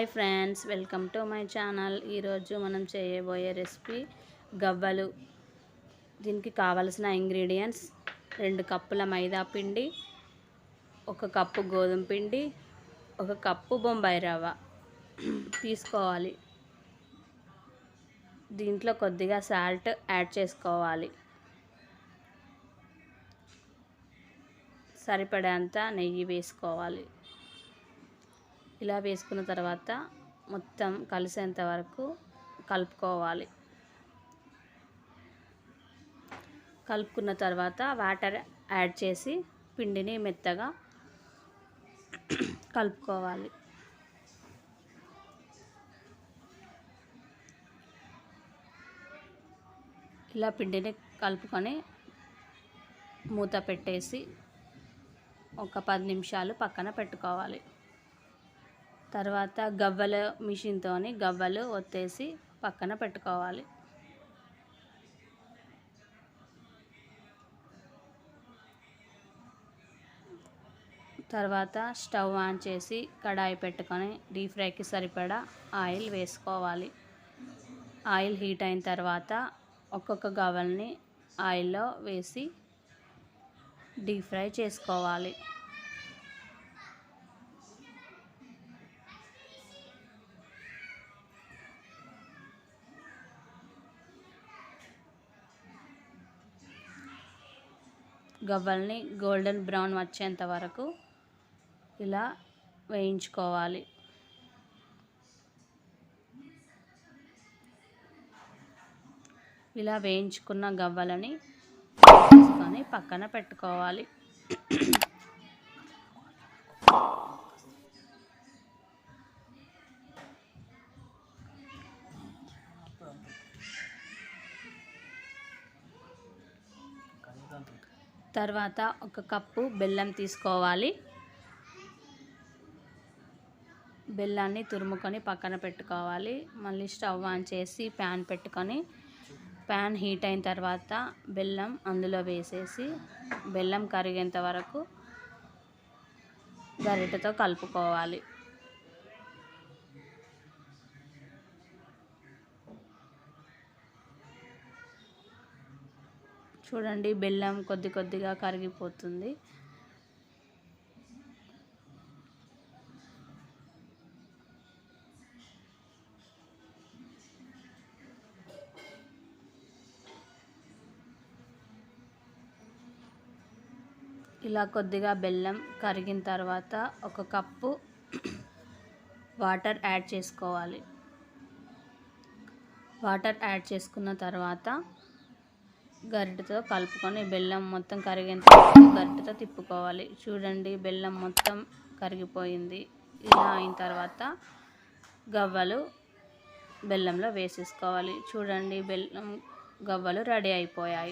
Hi friends, welcome to my channel. ఈరోజు మనం చేయబోయే రెసిపీ గవ్వలు. దీనికి కావలసిన ఇంగ్రీడియంట్స్ 2 కప్పుల మైదా పిండి, 1 కప్పు గోధుమ పిండి, 1 కప్పు బొంబాయి రవ్వ తీసుకోవాలి. దీంట్లో కొద్దిగా సాల్ట్ యాడ్ చేసుకోవాలి. సరిపడేంత నెయ్యి వేసుకోవాలి. ఇలా వేసుకున్న తర్వాత మొత్తం కలిసేంత వరకు కలుపుకోవాలి. కలుపుకున్న తర్వాత వాటర్ యాడ్ చేసి పిండిని మెత్తగా కలుపుకోవాలి. ఇలా పిండిని కలుపుకొని మూత పెట్టేసి ఒక 10 నిమిషాలు పక్కన పెట్టుకోవాలి. తర్వాత గవ్వల మిషన్తో గవ్వలు ఒత్తేసి పక్కన పెట్టుకోవాలి. తర్వాత స్టవ్ ఆన్ చేసి కడాయి పెట్టుకొని డీప్ ఫ్రైకి సరిపడా ఆయిల్ వేసుకోవాలి. ఆయిల్ హీట్ అయిన తర్వాత ఒక్కొక్క గవ్వల్ని ఆయిల్లో వేసి డీప్ ఫ్రై చేసుకోవాలి. గవ్వల్ని గోల్డెన్ బ్రౌన్ వచ్చేంత వరకు ఇలా వేయించుకోవాలి. ఇలా వేయించుకున్న గవ్వలని తీసుకొని పక్కన పెట్టుకోవాలి. తర్వాత 1 కప్పు బెల్లం తీసుకోవాలి. బెల్లాన్ని తురుముకొని పక్కన పెట్టుకోవాలి. మళ్ళీ స్టవ్ ఆన్ చేసి ప్యాన్ పెట్టుకొని ప్యాన్ హీట్ అయిన తర్వాత బెల్లం అందులో వేసేసి బెల్లం కరిగేంత వరకు గరిటెతో కలుపుకోవాలి. చూడండి, బెల్లం కొద్దిగా కరిగిపోతుంది. ఇలా కొద్దిగా బెల్లం కరిగిన తర్వాత 1 కప్పు వాటర్ యాడ్ చేసుకోవాలి. వాటర్ యాడ్ చేసుకున్న తర్వాత గరిటెతో కలుపుకొని బెల్లం మొత్తం కరిగేంత గరిటెతో తిప్పుకోవాలి. చూడండి, బెల్లం మొత్తం కరిగిపోయింది. ఇలా అయిన తర్వాత గవ్వలు బెల్లంలో వేసేసుకోవాలి. చూడండి, బెల్లం గవ్వలు రెడీ అయిపోయాయి.